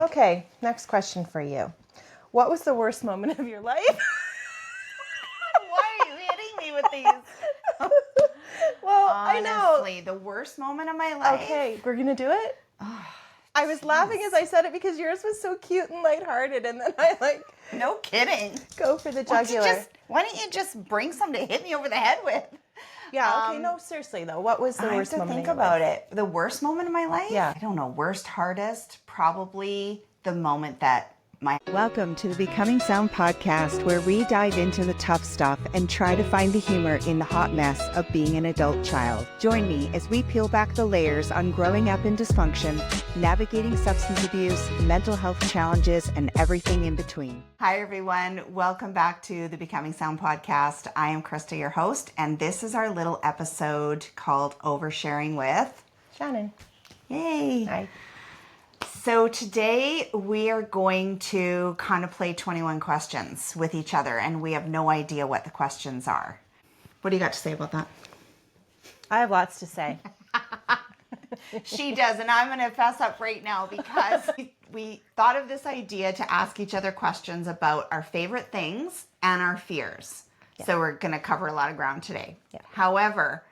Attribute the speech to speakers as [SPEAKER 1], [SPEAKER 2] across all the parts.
[SPEAKER 1] Okay, next question for you. What was the worst moment of your life?
[SPEAKER 2] Why are you hitting me with these?
[SPEAKER 1] Well,
[SPEAKER 2] Honestly,
[SPEAKER 1] I know.
[SPEAKER 2] the worst moment of my life.
[SPEAKER 1] Okay, we're going to do it? I was laughing as I said it because yours was so cute and lighthearted, and then I
[SPEAKER 2] No kidding.
[SPEAKER 1] go for the jugular.
[SPEAKER 2] Why don't you just bring some to hit me over the head with?
[SPEAKER 1] Yeah, okay, no, seriously though. What was the worst moment
[SPEAKER 2] think
[SPEAKER 1] of your
[SPEAKER 2] about
[SPEAKER 1] life?
[SPEAKER 2] it. The worst moment of my life?
[SPEAKER 1] Yeah.
[SPEAKER 2] I don't know. Worst, hardest, probably the moment that my...
[SPEAKER 3] Welcome to the Becoming Sound podcast, where we dive into the tough stuff and try to find the humor in the hot mess of being an adult child. Join me as we peel back the layers on growing up in dysfunction, navigating substance abuse, mental health challenges, and everything in between.
[SPEAKER 2] Hi, everyone. Welcome back to the Becoming Sound podcast. I am Krista, your host, and this is our little episode called Oversharing with
[SPEAKER 1] Shannon.
[SPEAKER 2] Yay.
[SPEAKER 1] Hi.
[SPEAKER 2] So today we are going to kind of play 21 questions with each other, and we have no idea what the questions are. What do you got to say about that?
[SPEAKER 1] I have lots to say.
[SPEAKER 2] She does, and I'm going to fess up right now because we thought of this idea to ask each other questions about our favorite things and our fears. Yeah. So we're going to cover a lot of ground today. Yeah. However,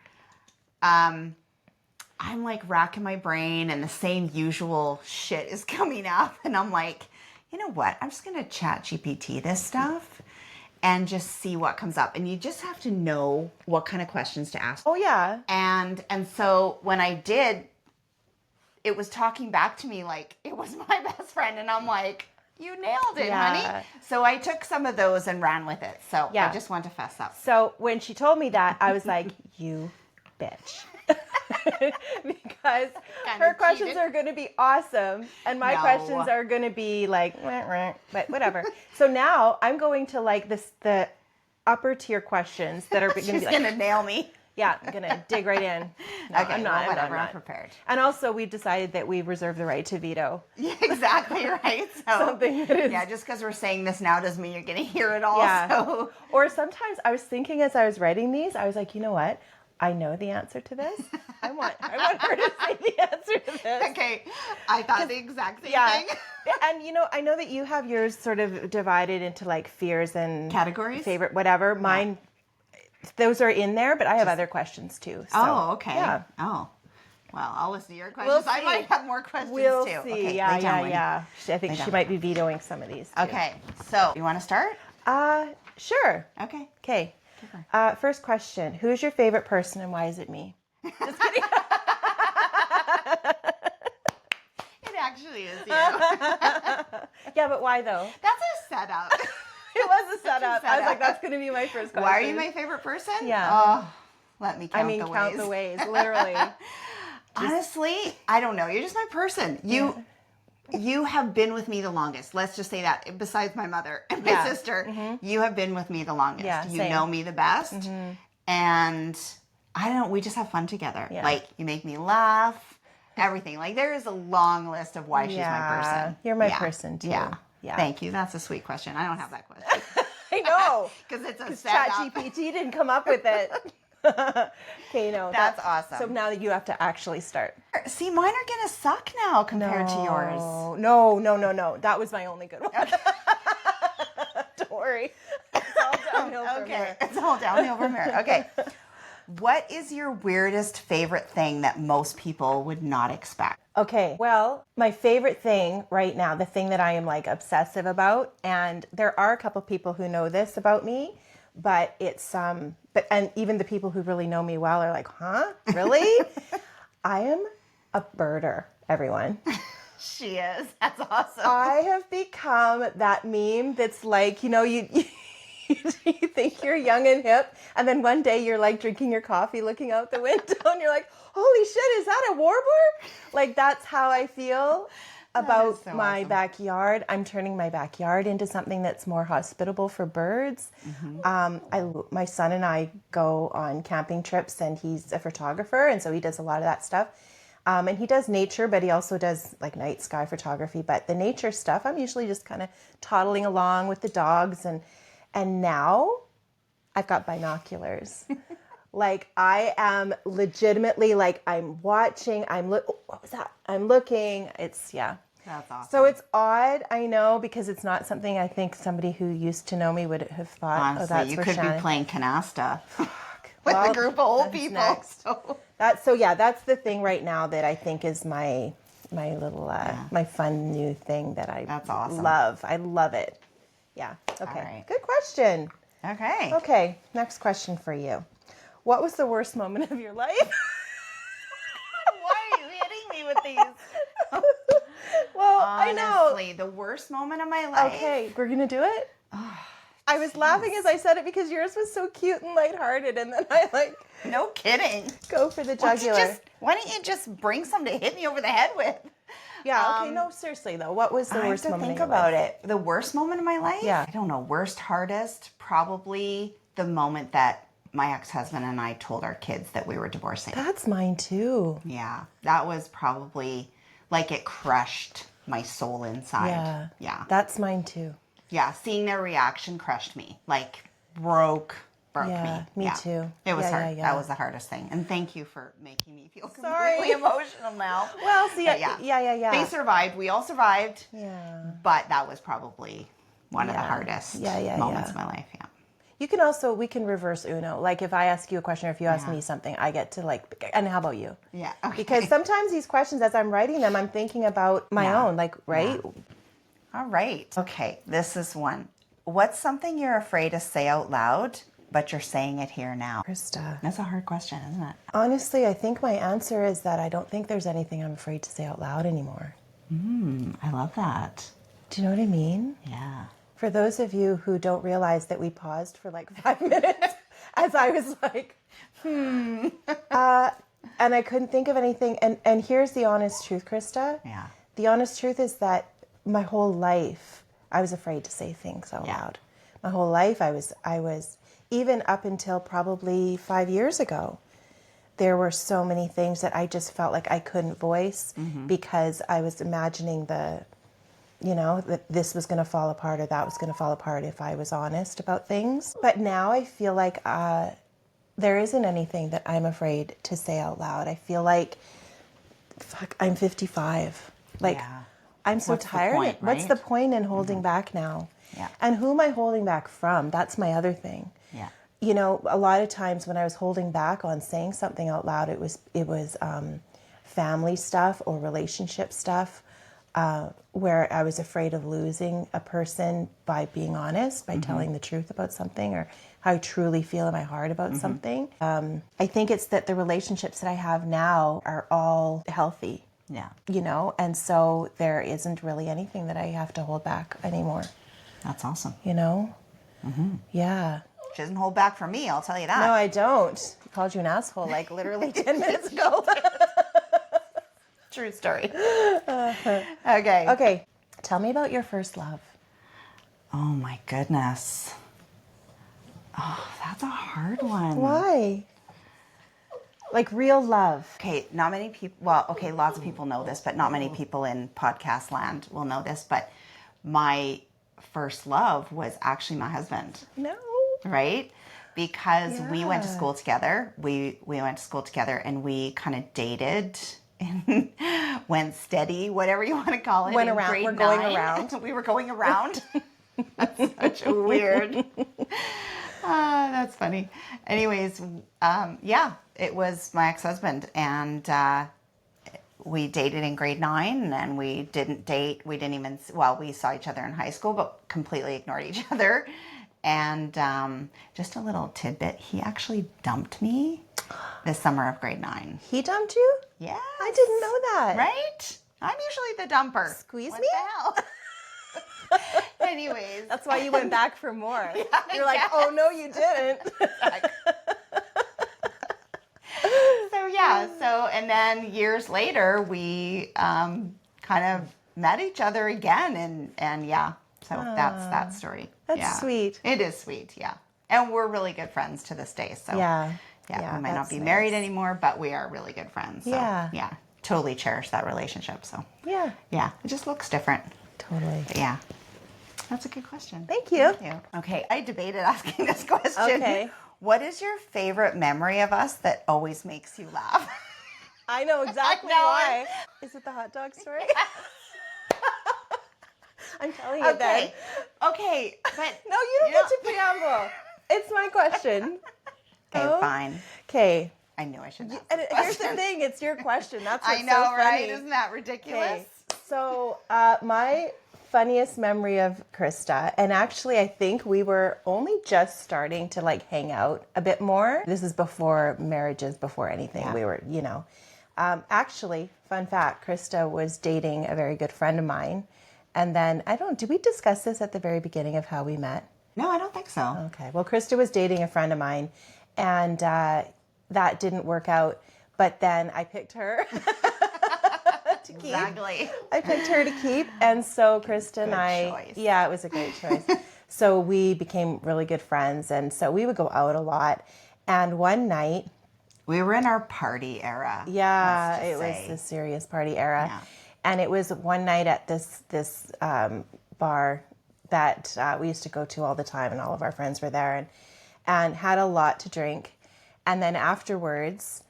[SPEAKER 2] I'm like racking my brain and the same usual shit is coming up. And I'm like, you know what? I'm just going to chat GPT this stuff and just see what comes up. And you just have to know what kind of questions to ask.
[SPEAKER 1] Oh, yeah.
[SPEAKER 2] And so when I did, it was talking back to me like it was my best friend. And I'm like, you nailed it, honey. So I took some of those and ran with it. So I just want to fess up.
[SPEAKER 1] So when she told me that, I was like, you bitch. Because her questions are going to be awesome and my questions are going to be like, but whatever. So now I'm going to like the upper tier questions that are going to be like,
[SPEAKER 2] going to nail me.
[SPEAKER 1] Yeah, I'm going to dig right in. No,
[SPEAKER 2] okay,
[SPEAKER 1] I'm not.
[SPEAKER 2] Whatever,
[SPEAKER 1] I'm
[SPEAKER 2] not prepared.
[SPEAKER 1] And also we've decided that we reserve the right to veto.
[SPEAKER 2] Yeah, exactly right. So
[SPEAKER 1] something that is...
[SPEAKER 2] Yeah, just because we're saying this now doesn't mean you're going to hear it all.
[SPEAKER 1] Yeah.
[SPEAKER 2] So.
[SPEAKER 1] Or sometimes I was thinking as I was writing these, I was like, you know what? I know the answer to this. I want her to say the answer to this.
[SPEAKER 2] Okay. I thought the exact same thing.
[SPEAKER 1] And I know that you have yours sort of divided into like fears and
[SPEAKER 2] categories,
[SPEAKER 1] favorite, whatever. Mine, those are in there, but I have other questions too. So,
[SPEAKER 2] oh, okay.
[SPEAKER 1] Yeah.
[SPEAKER 2] Oh, well, I'll listen to your questions. I might have more questions
[SPEAKER 1] we'll
[SPEAKER 2] too.
[SPEAKER 1] See.
[SPEAKER 2] Okay,
[SPEAKER 1] yeah. I think she might be vetoing some of these too.
[SPEAKER 2] Okay. So, you want to start?
[SPEAKER 1] Sure.
[SPEAKER 2] Okay.
[SPEAKER 1] First question. Who's your favorite person and why is it me? Just kidding.
[SPEAKER 2] It actually is you.
[SPEAKER 1] Yeah, but why though?
[SPEAKER 2] That's a setup.
[SPEAKER 1] It was a setup. I was like, that's going to be my first question.
[SPEAKER 2] Why are you my favorite person?
[SPEAKER 1] Yeah.
[SPEAKER 2] Oh, let me count the ways.
[SPEAKER 1] Count the ways, literally.
[SPEAKER 2] Honestly, I don't know. You're just my person. You have been with me the longest. Let's just say that. Besides my mother and my sister, you have been with me the longest.
[SPEAKER 1] Yeah,
[SPEAKER 2] you
[SPEAKER 1] same.
[SPEAKER 2] know me the best. And I don't know, we just have fun together.
[SPEAKER 1] Yeah.
[SPEAKER 2] Like, you make me laugh, everything. Like, there is a long list of why she's my person.
[SPEAKER 1] You're my person, too.
[SPEAKER 2] Yeah.
[SPEAKER 1] Yeah.
[SPEAKER 2] Thank you. That's a sweet question. I don't have that question.
[SPEAKER 1] I know.
[SPEAKER 2] Because it's a setup.
[SPEAKER 1] ChatGPT didn't come up with it. Okay, no.
[SPEAKER 2] That's awesome.
[SPEAKER 1] So now that you have to actually start.
[SPEAKER 2] See, mine are going to suck now compared to yours.
[SPEAKER 1] No. That was my only good one. Don't worry. It's all downhill from here.
[SPEAKER 2] It's all downhill from here. Okay. What is your weirdest favorite thing that most people would not expect?
[SPEAKER 1] Okay, well, my favorite thing right now, the thing that I am like obsessive about, and there are a couple people who know this about me, but it's and even the people who really know me well are like, huh? Really? I am a birder, everyone.
[SPEAKER 2] She is. That's awesome.
[SPEAKER 1] I have become that meme that's like, you think you're young and hip, and then one day you're like drinking your coffee, looking out the window, and you're like, holy shit, is that a warbler? Like, that's how I feel about my backyard. I'm turning my backyard into something that's more hospitable for birds. My son and I go on camping trips, and he's a photographer, and so he does a lot of that stuff. And he does nature, but he also does like night sky photography. But the nature stuff, I'm usually just kind of toddling along with the dogs, and now I've got binoculars. Like, I am legitimately like, I'm watching, what was that? I'm looking. It's,
[SPEAKER 2] That's awesome.
[SPEAKER 1] So it's odd, I know, because it's not something I think somebody who used to know me would have thought.
[SPEAKER 2] Honestly,
[SPEAKER 1] that's
[SPEAKER 2] you
[SPEAKER 1] for
[SPEAKER 2] could
[SPEAKER 1] Shannon.
[SPEAKER 2] be playing canasta with
[SPEAKER 1] Well,
[SPEAKER 2] a group of old
[SPEAKER 1] that's
[SPEAKER 2] people.
[SPEAKER 1] next.
[SPEAKER 2] So.
[SPEAKER 1] That's the thing right now that I think is my little my fun new thing that I
[SPEAKER 2] That's awesome.
[SPEAKER 1] love. I love it. Yeah. Okay.
[SPEAKER 2] right.
[SPEAKER 1] Good question.
[SPEAKER 2] Okay.
[SPEAKER 1] Okay. Next question for you. What was the worst moment of your life?
[SPEAKER 2] Why are you hitting me with these?
[SPEAKER 1] Well, I know.
[SPEAKER 2] Honestly, the worst moment of my life.
[SPEAKER 1] Okay, we're gonna do it. I was laughing as I said it because yours was so cute and lighthearted, and then I
[SPEAKER 2] No kidding.
[SPEAKER 1] go for the
[SPEAKER 2] Why don't you
[SPEAKER 1] jugular.
[SPEAKER 2] why don't you just bring some to hit me over the head with?
[SPEAKER 1] Yeah. Okay. No, seriously though, what was the
[SPEAKER 2] I
[SPEAKER 1] worst
[SPEAKER 2] have to
[SPEAKER 1] moment?
[SPEAKER 2] think
[SPEAKER 1] of your
[SPEAKER 2] about
[SPEAKER 1] life?
[SPEAKER 2] it. The worst moment of my life?
[SPEAKER 1] Yeah.
[SPEAKER 2] I don't know. Worst, hardest, probably the moment that my ex-husband and I told our kids that we were divorcing.
[SPEAKER 1] That's mine too.
[SPEAKER 2] Yeah. That was probably like it crushed my soul inside.
[SPEAKER 1] Yeah.
[SPEAKER 2] Yeah.
[SPEAKER 1] That's mine too.
[SPEAKER 2] Yeah. Seeing their reaction crushed me. Like broke
[SPEAKER 1] Yeah,
[SPEAKER 2] me.
[SPEAKER 1] me too.
[SPEAKER 2] It was
[SPEAKER 1] Yeah,
[SPEAKER 2] hard.
[SPEAKER 1] yeah, yeah.
[SPEAKER 2] That was the hardest thing. And thank you for making me feel
[SPEAKER 1] Sorry.
[SPEAKER 2] completely emotional now.
[SPEAKER 1] Well, see,
[SPEAKER 2] But
[SPEAKER 1] yeah.
[SPEAKER 2] They survived. We all survived.
[SPEAKER 1] Yeah.
[SPEAKER 2] But that was probably one of the
[SPEAKER 1] Yeah.
[SPEAKER 2] hardest
[SPEAKER 1] Yeah,
[SPEAKER 2] moments
[SPEAKER 1] yeah.
[SPEAKER 2] of my life. Yeah.
[SPEAKER 1] You can also, we can reverse Uno. Like if I ask you a question or if you ask me something, I get to and how about you?
[SPEAKER 2] Yeah. Okay.
[SPEAKER 1] Because sometimes these questions, as I'm writing them, I'm thinking about my own, like, right?
[SPEAKER 2] All right. Okay. This is one. What's something you're afraid to say out loud, but you're saying it here now?
[SPEAKER 1] Krista.
[SPEAKER 2] That's a hard question, isn't it?
[SPEAKER 1] Honestly, I think my answer is that I don't think there's anything I'm afraid to say out loud anymore.
[SPEAKER 2] I love that.
[SPEAKER 1] Do you know what I mean?
[SPEAKER 2] Yeah.
[SPEAKER 1] For those of you who don't realize that we paused for like 5 minutes as I was like, and I couldn't think of anything. And here's the honest truth, Krista.
[SPEAKER 2] Yeah.
[SPEAKER 1] The honest truth is that my whole life, I was afraid to say things out loud. My whole life, I was, even up until probably 5 years ago, there were so many things that I just felt like I couldn't voice because I was imagining that this was going to fall apart or that was going to fall apart if I was honest about things. But now I feel like there isn't anything that I'm afraid to say out loud. I feel like, I'm 55. Like,
[SPEAKER 2] Yeah.
[SPEAKER 1] I'm so
[SPEAKER 2] What's the
[SPEAKER 1] tired.
[SPEAKER 2] point,
[SPEAKER 1] What's
[SPEAKER 2] right?
[SPEAKER 1] the point in holding back now?
[SPEAKER 2] Yeah.
[SPEAKER 1] And who am I holding back from? That's my other thing.
[SPEAKER 2] Yeah.
[SPEAKER 1] You know, a lot of times when I was holding back on saying something out loud, it was family stuff or relationship stuff, where I was afraid of losing a person by being honest, by telling the truth about something, or how I truly feel in my heart about something. I think it's that the relationships that I have now are all healthy.
[SPEAKER 2] Yeah.
[SPEAKER 1] And so there isn't really anything that I have to hold back anymore.
[SPEAKER 2] That's awesome.
[SPEAKER 1] Yeah.
[SPEAKER 2] She doesn't hold back from me, I'll tell you that.
[SPEAKER 1] No, I don't. I called you an asshole like literally 10 minutes ago.
[SPEAKER 2] True story. Okay.
[SPEAKER 1] Okay. Tell me about your first love.
[SPEAKER 2] Oh my goodness. Oh, that's a hard one.
[SPEAKER 1] Why? Like real love.
[SPEAKER 2] Okay, not many people, well, okay, lots of people know this, but not many people in podcast land will know this, but my first love was actually my husband,
[SPEAKER 1] No.
[SPEAKER 2] right? Because we went to
[SPEAKER 1] Yeah.
[SPEAKER 2] school together. We went to school together and we kind of dated and went steady, whatever you want to call it.
[SPEAKER 1] Went
[SPEAKER 2] in
[SPEAKER 1] around.
[SPEAKER 2] grade
[SPEAKER 1] We're going
[SPEAKER 2] 9.
[SPEAKER 1] around.
[SPEAKER 2] We were going around. That's such a weird. That's funny. Anyways, yeah, it was my ex-husband, and we dated in grade 9, and we didn't date. We didn't even, well, we saw each other in high school, but completely ignored each other. And just a little tidbit, he actually dumped me this summer of grade 9.
[SPEAKER 1] He dumped you?
[SPEAKER 2] Yeah.
[SPEAKER 1] I didn't know that.
[SPEAKER 2] Right? I'm usually the dumper.
[SPEAKER 1] Squeeze
[SPEAKER 2] What
[SPEAKER 1] me?
[SPEAKER 2] the hell? Anyways.
[SPEAKER 1] That's why you went back for more.
[SPEAKER 2] Yeah,
[SPEAKER 1] You're like,
[SPEAKER 2] yes.
[SPEAKER 1] oh, no, you didn't.
[SPEAKER 2] So yeah, and then years later we kind of met each other again, and yeah, so that's that story.
[SPEAKER 1] That's
[SPEAKER 2] Yeah.
[SPEAKER 1] sweet.
[SPEAKER 2] It is sweet, yeah, and we're really good friends to this day. So
[SPEAKER 1] Yeah,
[SPEAKER 2] we might not
[SPEAKER 1] that's
[SPEAKER 2] be
[SPEAKER 1] nice.
[SPEAKER 2] married anymore, but we are really good friends. So,
[SPEAKER 1] Yeah.
[SPEAKER 2] yeah, totally cherish that relationship. So
[SPEAKER 1] Yeah,
[SPEAKER 2] yeah, it just looks different.
[SPEAKER 1] totally.
[SPEAKER 2] But yeah, that's a good question.
[SPEAKER 1] Thank you.
[SPEAKER 2] Thank you. Okay, I debated asking this question.
[SPEAKER 1] Okay.
[SPEAKER 2] What is your favorite memory of us that always makes you laugh?
[SPEAKER 1] I know exactly
[SPEAKER 2] I know.
[SPEAKER 1] why. Is it the hot dog story? I'm telling you then.
[SPEAKER 2] Okay, but
[SPEAKER 1] No, you don't get to preamble. It's my question.
[SPEAKER 2] okay, fine.
[SPEAKER 1] Okay.
[SPEAKER 2] I knew I shouldn't ask
[SPEAKER 1] And
[SPEAKER 2] this
[SPEAKER 1] here's the
[SPEAKER 2] question.
[SPEAKER 1] thing, it's your question. That's what's
[SPEAKER 2] I know,
[SPEAKER 1] so funny.
[SPEAKER 2] right? Isn't that ridiculous?
[SPEAKER 1] Okay. So my funniest memory of Krista, and actually I think we were only just starting to like hang out a bit more. This is before marriages, before anything.
[SPEAKER 2] Yeah.
[SPEAKER 1] We were, actually, fun fact, Krista was dating a very good friend of mine. And then, did we discuss this at the very beginning of how we met?
[SPEAKER 2] No, I don't think so.
[SPEAKER 1] Okay. Well, Krista was dating a friend of mine, and that didn't work out. But then I picked her to keep.
[SPEAKER 2] Exactly.
[SPEAKER 1] I picked her to keep, and so Krista and
[SPEAKER 2] choice.
[SPEAKER 1] Yeah, it was a great choice. So we became really good friends, and so we would go out a lot. And one night,
[SPEAKER 2] we were in our party era.
[SPEAKER 1] yeah, it was the serious party era,
[SPEAKER 2] Yeah.
[SPEAKER 1] and it was one night at this bar that we used to go to all the time, and all of our friends were there, and had a lot to drink. And then afterwards,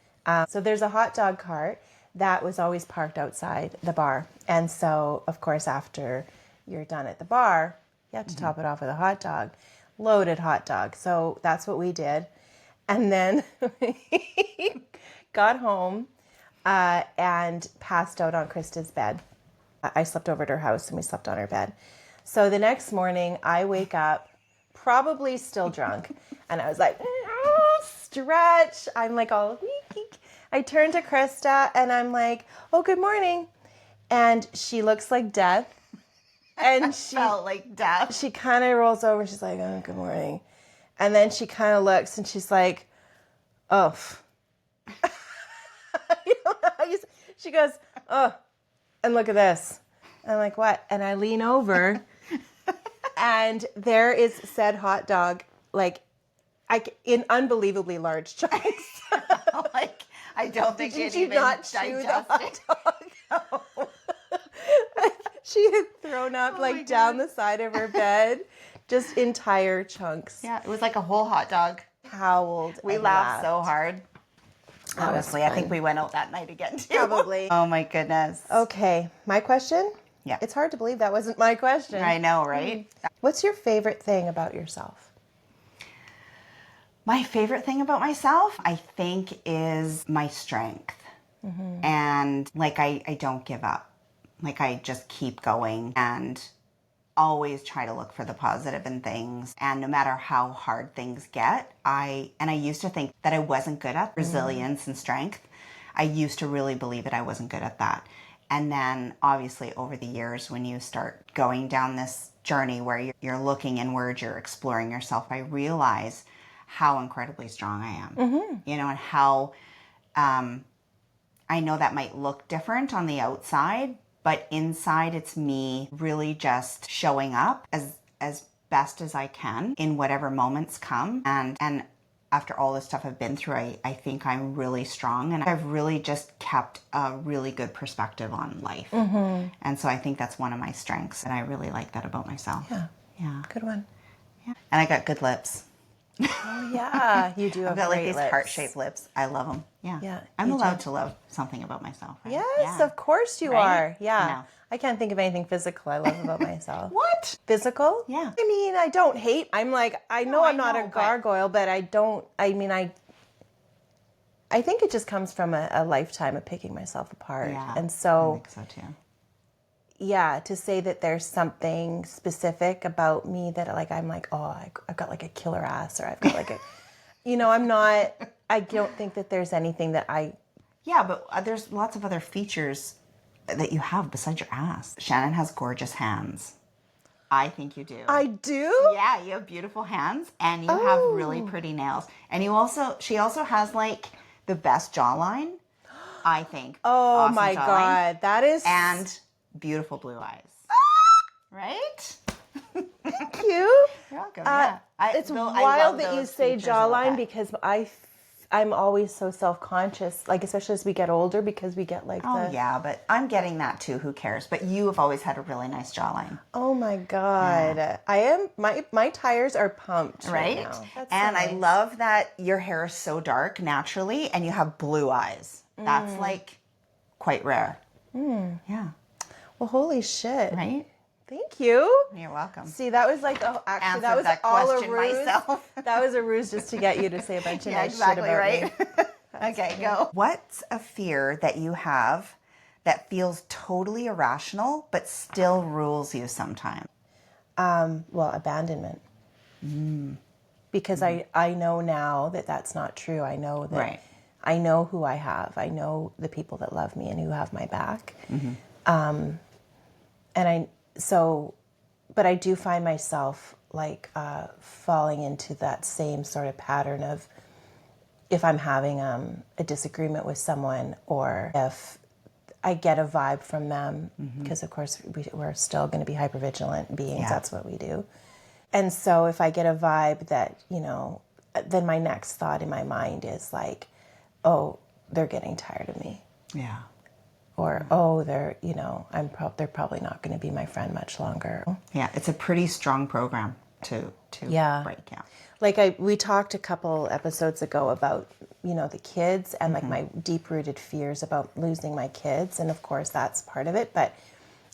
[SPEAKER 1] so there's a hot dog cart that was always parked outside the bar. And so, of course, after you're done at the bar, you have to top it off with a hot dog, loaded hot dog. So that's what we did. And then got home and passed out on Krista's bed. I slept over at her house and we slept on her bed. So the next morning I wake up, probably still drunk, and I was like, stretch. I'm like all weak. I turn to Krista and I'm like, oh, good morning. And she looks like death. And she
[SPEAKER 2] felt like death.
[SPEAKER 1] She kind of rolls over and she's like, oh, good morning. And then she kind of looks and she's like, oh. She goes, oh, and look at this. And I'm like, what? And I lean over and there is said hot dog, like, in unbelievably large chunks.
[SPEAKER 2] Like, I don't think
[SPEAKER 1] Did
[SPEAKER 2] it
[SPEAKER 1] you
[SPEAKER 2] even
[SPEAKER 1] not chew the hot dog? Like, she had thrown up like down the side of her bed, just entire chunks.
[SPEAKER 2] Yeah, it was like a whole hot dog.
[SPEAKER 1] Howled.
[SPEAKER 2] We
[SPEAKER 1] and
[SPEAKER 2] laughed
[SPEAKER 1] laughed.
[SPEAKER 2] so hard.
[SPEAKER 1] That was
[SPEAKER 2] Honestly, I think
[SPEAKER 1] fun.
[SPEAKER 2] we went out that night again too.
[SPEAKER 1] Probably.
[SPEAKER 2] Oh my goodness.
[SPEAKER 1] Okay, my question?
[SPEAKER 2] Yeah.
[SPEAKER 1] It's hard to believe that wasn't my question.
[SPEAKER 2] I know, right?
[SPEAKER 1] What's your favorite thing about yourself?
[SPEAKER 2] My favorite thing about myself, I think, is my strength. And like, I don't give up. Like, I just keep going and always try to look for the positive in things. And no matter how hard things get, I used to think that I wasn't good at resilience and strength. I used to really believe that I wasn't good at that. And then obviously over the years, when you start going down this journey where you're looking inward, you're exploring yourself, I realize how incredibly strong I am, you know, and how, I know that might look different on the outside, but inside it's me really just showing up as best as I can in whatever moments come. And after all the stuff I've been through, I think I'm really strong, and I've really just kept a really good perspective on life. And so I think that's one of my strengths, and I really like that about myself. Yeah.
[SPEAKER 1] Good one.
[SPEAKER 2] Yeah. And I got good lips.
[SPEAKER 1] Oh, yeah. You do have
[SPEAKER 2] I've got like
[SPEAKER 1] great
[SPEAKER 2] these
[SPEAKER 1] lips.
[SPEAKER 2] heart-shaped lips. I love them. Yeah.
[SPEAKER 1] Yeah,
[SPEAKER 2] I'm
[SPEAKER 1] you
[SPEAKER 2] allowed
[SPEAKER 1] do.
[SPEAKER 2] to love something about myself. Right?
[SPEAKER 1] Yes,
[SPEAKER 2] Yeah.
[SPEAKER 1] of course you
[SPEAKER 2] Right?
[SPEAKER 1] are. Yeah.
[SPEAKER 2] No.
[SPEAKER 1] I can't think of anything physical I love about myself.
[SPEAKER 2] What?
[SPEAKER 1] Physical?
[SPEAKER 2] Yeah.
[SPEAKER 1] I mean, I don't hate. I'm like, I know I'm not
[SPEAKER 2] I
[SPEAKER 1] a
[SPEAKER 2] know, but-
[SPEAKER 1] gargoyle, but I don't, I mean, I think it just comes from a lifetime of picking myself apart.
[SPEAKER 2] Yeah.
[SPEAKER 1] And
[SPEAKER 2] I
[SPEAKER 1] so,
[SPEAKER 2] think so too.
[SPEAKER 1] yeah, to say that there's something specific about me that like, I'm like, oh, I've got like a killer ass, or I've got like a, I'm not, I don't think that there's anything that
[SPEAKER 2] Yeah, but there's lots of other features that you have besides your ass. Shannon has gorgeous hands. I think you do.
[SPEAKER 1] I do?
[SPEAKER 2] Yeah, you have beautiful hands, and you have really pretty nails. And she also has like the best jawline, I think.
[SPEAKER 1] Oh
[SPEAKER 2] Awesome
[SPEAKER 1] my
[SPEAKER 2] jawline.
[SPEAKER 1] God. That is
[SPEAKER 2] And beautiful blue eyes. Right?
[SPEAKER 1] thank you.
[SPEAKER 2] You're welcome. Yeah.
[SPEAKER 1] It's
[SPEAKER 2] I love
[SPEAKER 1] wild that you
[SPEAKER 2] those
[SPEAKER 1] say
[SPEAKER 2] features about
[SPEAKER 1] jawline
[SPEAKER 2] that.
[SPEAKER 1] because I'm always so self-conscious, like especially as we get older, because we get like
[SPEAKER 2] Oh yeah, but I'm getting that too. Who cares? But you have always had a really nice jawline.
[SPEAKER 1] oh my God. I am, my tires are pumped right
[SPEAKER 2] Right?
[SPEAKER 1] now. That's
[SPEAKER 2] And
[SPEAKER 1] so
[SPEAKER 2] I
[SPEAKER 1] nice.
[SPEAKER 2] love that your hair is so dark naturally and you have blue eyes. That's like quite rare. Yeah.
[SPEAKER 1] Well, holy shit.
[SPEAKER 2] Right?
[SPEAKER 1] Thank you.
[SPEAKER 2] You're welcome.
[SPEAKER 1] See, that was like, oh, actually,
[SPEAKER 2] Answered
[SPEAKER 1] that was
[SPEAKER 2] that
[SPEAKER 1] all a
[SPEAKER 2] question
[SPEAKER 1] ruse.
[SPEAKER 2] myself.
[SPEAKER 1] That was a ruse just to get you to say a bunch of
[SPEAKER 2] Yeah,
[SPEAKER 1] nice
[SPEAKER 2] exactly,
[SPEAKER 1] shit about
[SPEAKER 2] right?
[SPEAKER 1] me.
[SPEAKER 2] Okay, go. What's a fear that you have that feels totally irrational but still rules you sometimes?
[SPEAKER 1] Well, abandonment. Because I know now that that's not true. I know that
[SPEAKER 2] Right.
[SPEAKER 1] I know who I have. I know the people that love me and who have my back. But I do find myself like falling into that same sort of pattern of if I'm having a disagreement with someone, or if I get a vibe from them, because of course we're still going to be hypervigilant beings.
[SPEAKER 2] Yeah.
[SPEAKER 1] That's what we do. And so if I get a vibe that, then my next thought in my mind is like, oh, they're getting tired of me.
[SPEAKER 2] Yeah.
[SPEAKER 1] Or, oh, they're probably not going to be my friend much longer.
[SPEAKER 2] Yeah, it's a pretty strong program to
[SPEAKER 1] Yeah.
[SPEAKER 2] break. Yeah.
[SPEAKER 1] Like we talked a couple episodes ago about, the kids and like my deep-rooted fears about losing my kids. And of course that's part of it. But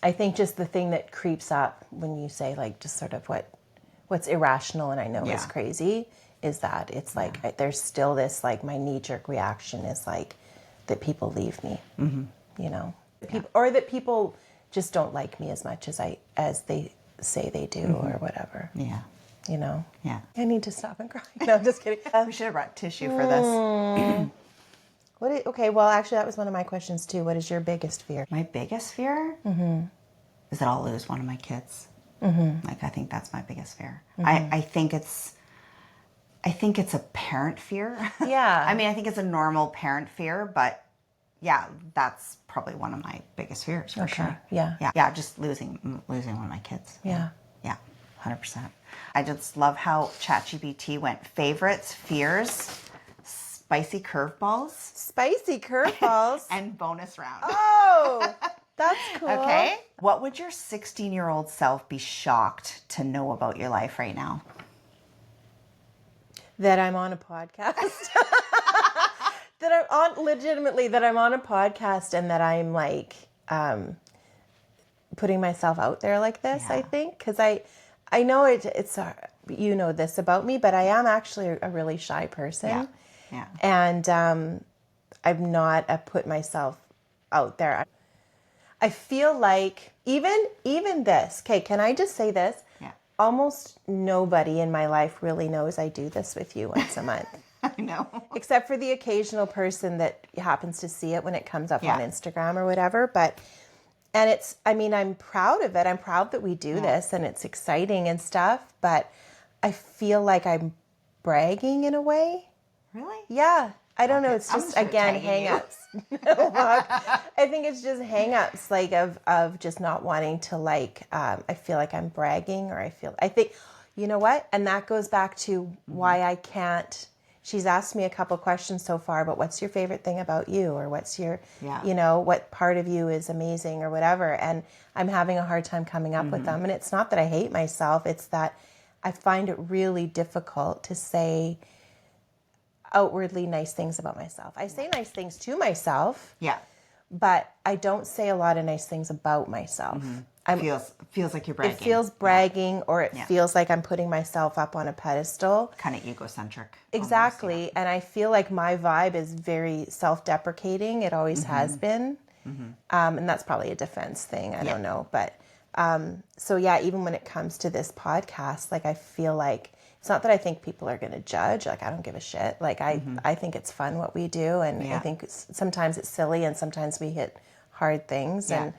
[SPEAKER 1] I think just the thing that creeps up when you say like just sort of what's irrational and I know is crazy is that it's like there's still this like my knee-jerk reaction is like that people leave me, or that people just don't like me as much as they say they do or whatever.
[SPEAKER 2] Yeah. Yeah.
[SPEAKER 1] I need to stop and cry. No, I'm just kidding.
[SPEAKER 2] We should have brought tissue for this.
[SPEAKER 1] Okay, well, actually, that was one of my questions too. What is your biggest fear?
[SPEAKER 2] My biggest fear is that I'll lose one of my kids. Like, I think that's my biggest fear. I think it's a parent fear.
[SPEAKER 1] Yeah.
[SPEAKER 2] I mean, I think it's a normal parent fear, but yeah, that's probably one of my biggest fears for sure.
[SPEAKER 1] Yeah.
[SPEAKER 2] Yeah. Just losing one of my kids.
[SPEAKER 1] Yeah.
[SPEAKER 2] Yeah. 100%. I just love how ChatGPT went favorites, fears, spicy curveballs,
[SPEAKER 1] Spicy curveballs.
[SPEAKER 2] and bonus round.
[SPEAKER 1] Oh, that's cool.
[SPEAKER 2] Okay. What would your 16-year-old self be shocked to know about your life right now?
[SPEAKER 1] That I'm on a podcast. that I'm on a podcast and that I'm like putting myself out there like this, I think. Because I know it's this about me, but I am actually a really shy person.
[SPEAKER 2] Yeah.
[SPEAKER 1] And I'm not put myself out there. I feel like even this, okay, can I just say this?
[SPEAKER 2] Yeah.
[SPEAKER 1] Almost nobody in my life really knows I do this with you once a month.
[SPEAKER 2] I know.
[SPEAKER 1] Except for the occasional person that happens to see it when it comes up on
[SPEAKER 2] Yeah.
[SPEAKER 1] Instagram or whatever. I'm proud of it. I'm proud that we do this and it's exciting and stuff, but I feel like I'm bragging in a way.
[SPEAKER 2] Really?
[SPEAKER 1] Yeah. I don't know. It's
[SPEAKER 2] I'm
[SPEAKER 1] just,
[SPEAKER 2] gonna start
[SPEAKER 1] again,
[SPEAKER 2] tagging you.
[SPEAKER 1] hang-ups. I think it's just hang-ups, like of just not wanting to I feel like I'm bragging I think, you know what? And that goes back to why I can't. She's asked me a couple questions so far, but what's your favorite thing about you? Or what's your, what part of you is amazing or whatever. And I'm having a hard time coming up with them. And it's not that I hate myself. It's that I find it really difficult to say outwardly nice things about myself. I say nice things to myself, but I don't say a lot of nice things about myself.
[SPEAKER 2] Feels like you're bragging.
[SPEAKER 1] It feels bragging, or it feels like I'm putting myself up on a pedestal.
[SPEAKER 2] Kind of egocentric.
[SPEAKER 1] Exactly.
[SPEAKER 2] Almost,
[SPEAKER 1] And I feel like my vibe is very self-deprecating. It always has been. And that's probably a defense thing. I don't know. But even when it comes to this podcast, like I feel like it's not that I think people are going to judge. Like I don't give a shit. Like I think it's fun what we do. And I think sometimes it's silly and sometimes we hit hard things.
[SPEAKER 2] Yeah.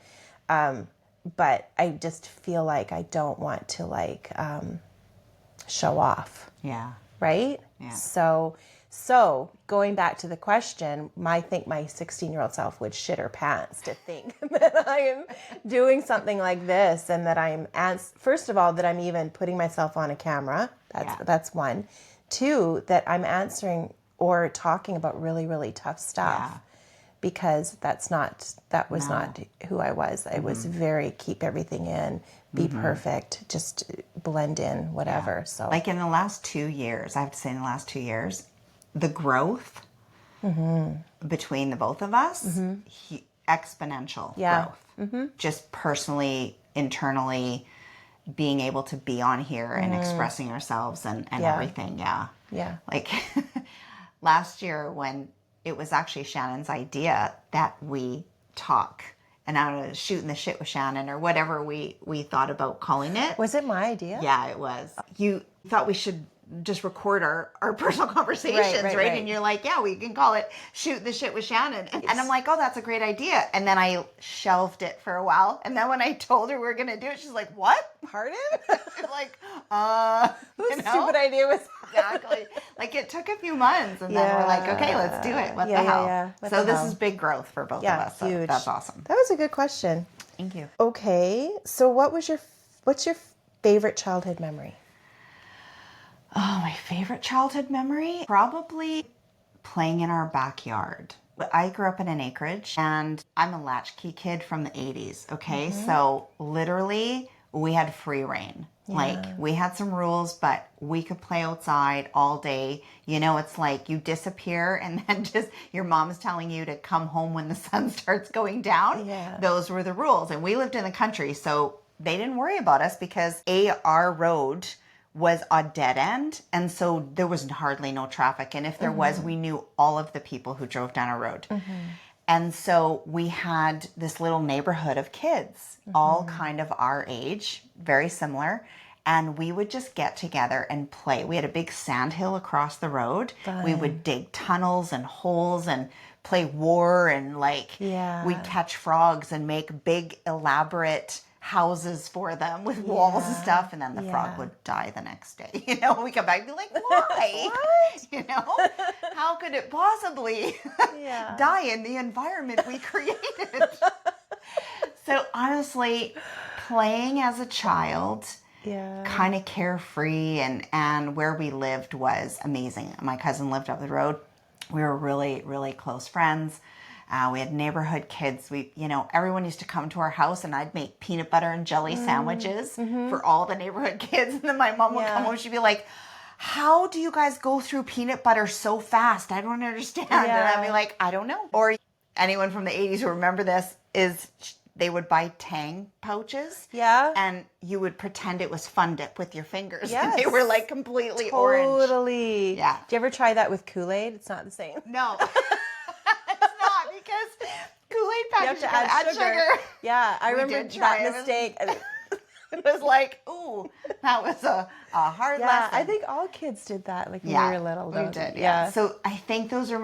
[SPEAKER 1] And, but I just feel like I don't want to show off.
[SPEAKER 2] Yeah.
[SPEAKER 1] Right?
[SPEAKER 2] Yeah.
[SPEAKER 1] So going back to the question, I think my 16-year-old self would shit her pants to think that I am doing something like this and that I'm, first of all, that I'm even putting myself on a camera. That's one. Two, that I'm answering or talking about really, really tough stuff.
[SPEAKER 2] Yeah.
[SPEAKER 1] Because that was not who I was. I was very keep everything in, be perfect, just blend in, whatever. So
[SPEAKER 2] like in the last 2 years, I have to say in the last 2 years, the growth between the both of us, exponential growth. Just personally internally being able to be on here and expressing ourselves and everything. Yeah.
[SPEAKER 1] Yeah.
[SPEAKER 2] Like last year when it was actually Shannon's idea that we talk, and I was shooting the shit with Shannon or whatever we thought about calling it.
[SPEAKER 1] Was it my idea?
[SPEAKER 2] Yeah, it was. You thought we should just record our personal conversations, right? And you're like, yeah, we can call it Shoot the Shit with Shannon. And I'm like, oh, that's a great idea. And then I shelved it for a while. And then when I told her we were going to do it, she's like, what?
[SPEAKER 1] Pardon?
[SPEAKER 2] She's like,
[SPEAKER 1] What stupid idea was that?
[SPEAKER 2] Exactly. Like it took a few months and then we're like, okay, let's do it. What the hell?
[SPEAKER 1] Yeah.
[SPEAKER 2] So this is big growth for both of us. So
[SPEAKER 1] huge.
[SPEAKER 2] that's awesome.
[SPEAKER 1] That was a good question.
[SPEAKER 2] Thank you.
[SPEAKER 1] Okay. So what's your favorite childhood memory?
[SPEAKER 2] Oh, my favorite childhood memory? Probably playing in our backyard. I grew up in an acreage and I'm a latchkey kid from the 80s, okay? So literally we had free reign. Like we had some rules, but we could play outside all day. You know, it's like you disappear and then just your mom's telling you to come home when the sun starts going down.
[SPEAKER 1] Yeah.
[SPEAKER 2] Those were the rules. And we lived in the country, so they didn't worry about us because our road was a dead end, and so there was hardly no traffic, and if there was, we knew all of the people who drove down our road. And so we had this little neighborhood of kids, all kind of our age, very similar, and we would just get together and play. We had a big sand hill across the road. We would dig tunnels and holes and play war, and we'd catch frogs and make big elaborate houses for them with walls and stuff, and then the frog would die the next day. You know, we come back and be like, why? You know, how could it possibly die in the environment we created? So honestly, playing as a child, kind of carefree, and where we lived was amazing. My cousin lived up the road. We were really, really close friends. We had neighborhood kids. Everyone used to come to our house, and I'd make peanut butter and jelly sandwiches for all the neighborhood kids. And then my mom would come home. She'd be like, how do you guys go through peanut butter so fast? I don't understand. And I'd be like, I don't know. Or anyone from the 80s who remember this is they would buy Tang pouches. Yeah. And you would pretend it was Fun Dip with your fingers. Yes. And they were like completely orange.
[SPEAKER 1] Totally. Yeah. Do you ever try that with Kool-Aid? It's not the same.
[SPEAKER 2] No. Because Kool-Aid package, you have to add sugar.
[SPEAKER 1] Yeah, I remember that mistake.
[SPEAKER 2] It was like, ooh, that was a hard lesson.
[SPEAKER 1] I think all kids did that when we were little.
[SPEAKER 2] We did, yeah. So I think those are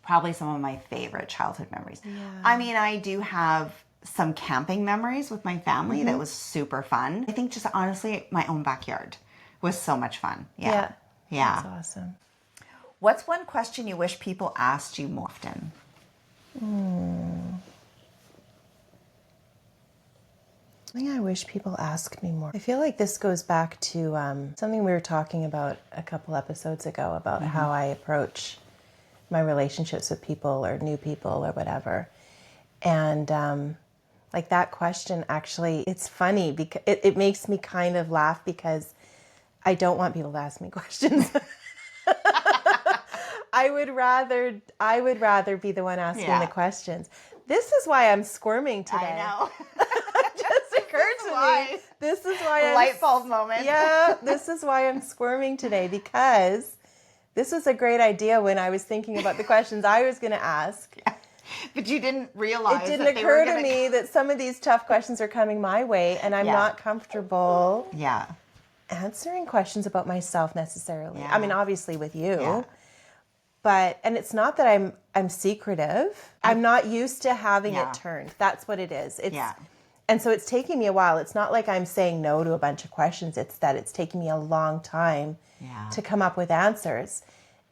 [SPEAKER 2] probably some of my favorite childhood memories. Yeah. I mean, I do have some camping memories with my family that was super fun. I think just honestly, my own backyard was so much fun. Yeah.
[SPEAKER 1] That's awesome.
[SPEAKER 2] What's one question you wish people asked you more often?
[SPEAKER 1] I wish people ask me more. I feel like this goes back to something we were talking about a couple episodes ago about how I approach my relationships with people or new people or whatever. And that question, actually, it's funny because it makes me kind of laugh because I don't want people to ask me questions. I would rather be the one asking the questions. This is why I'm squirming today.
[SPEAKER 2] I know.
[SPEAKER 1] It just occurred to me. This is why
[SPEAKER 2] light bulb moment.
[SPEAKER 1] Yeah, this is why I'm squirming today, because this was a great idea when I was thinking about the questions I was going to ask.
[SPEAKER 2] Yeah. But you didn't realize
[SPEAKER 1] it didn't occur to me that some of these tough questions are coming my way, and I'm not comfortable answering questions about myself necessarily. I mean, obviously with you. Yeah. And it's not that I'm secretive. I'm not used to having it turned. That's what it is. And so it's taking me a while. It's not like I'm saying no to a bunch of questions. It's that it's taking me a long time to come up with answers.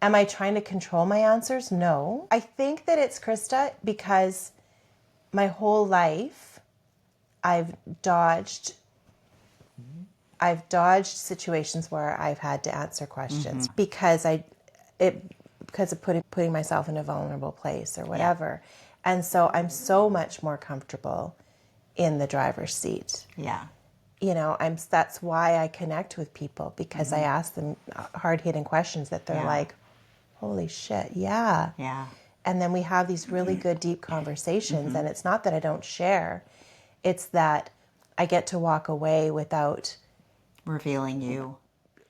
[SPEAKER 1] Am I trying to control my answers? No. I think that it's, Krista, because my whole life I've dodged situations where I've had to answer questions because of putting myself in a vulnerable place or whatever. Yeah. And so I'm so much more comfortable in the driver's seat. Yeah. That's why I connect with people, because I ask them hard-hitting questions that they're like, holy shit, yeah. Yeah. And then we have these really good, deep conversations, and it's not that I don't share. It's that I get to walk away without
[SPEAKER 2] Revealing you.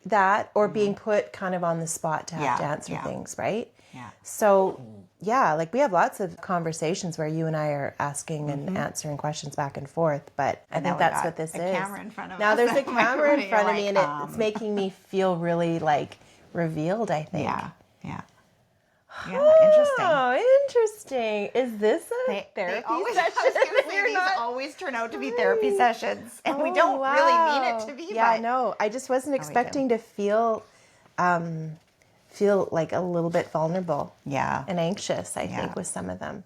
[SPEAKER 1] that or being put kind of on the spot to have to
[SPEAKER 2] Yeah,
[SPEAKER 1] answer
[SPEAKER 2] yeah.
[SPEAKER 1] things, right?
[SPEAKER 2] Yeah.
[SPEAKER 1] So, yeah, like we have lots of conversations where you and I are asking and answering questions back and forth, but I
[SPEAKER 2] now
[SPEAKER 1] think
[SPEAKER 2] we
[SPEAKER 1] that's
[SPEAKER 2] got
[SPEAKER 1] what this
[SPEAKER 2] a
[SPEAKER 1] is.
[SPEAKER 2] camera in front of
[SPEAKER 1] Now
[SPEAKER 2] us.
[SPEAKER 1] there's a
[SPEAKER 2] Like,
[SPEAKER 1] camera in
[SPEAKER 2] you're
[SPEAKER 1] front of me
[SPEAKER 2] like,
[SPEAKER 1] and it's making me feel really like revealed, I think.
[SPEAKER 2] Yeah. Yeah. Yeah. Interesting.
[SPEAKER 1] Oh, interesting. Is this a therapy
[SPEAKER 2] always,
[SPEAKER 1] session?
[SPEAKER 2] I was going to say,
[SPEAKER 1] We're
[SPEAKER 2] these
[SPEAKER 1] not-
[SPEAKER 2] always turn out to be therapy sessions, and we
[SPEAKER 1] Oh,
[SPEAKER 2] don't really mean
[SPEAKER 1] wow.
[SPEAKER 2] it to be.
[SPEAKER 1] Yeah,
[SPEAKER 2] but
[SPEAKER 1] no, I just wasn't
[SPEAKER 2] we do.
[SPEAKER 1] expecting to feel like a little bit vulnerable
[SPEAKER 2] Yeah.
[SPEAKER 1] and anxious, I
[SPEAKER 2] Yeah.
[SPEAKER 1] think, with some of them.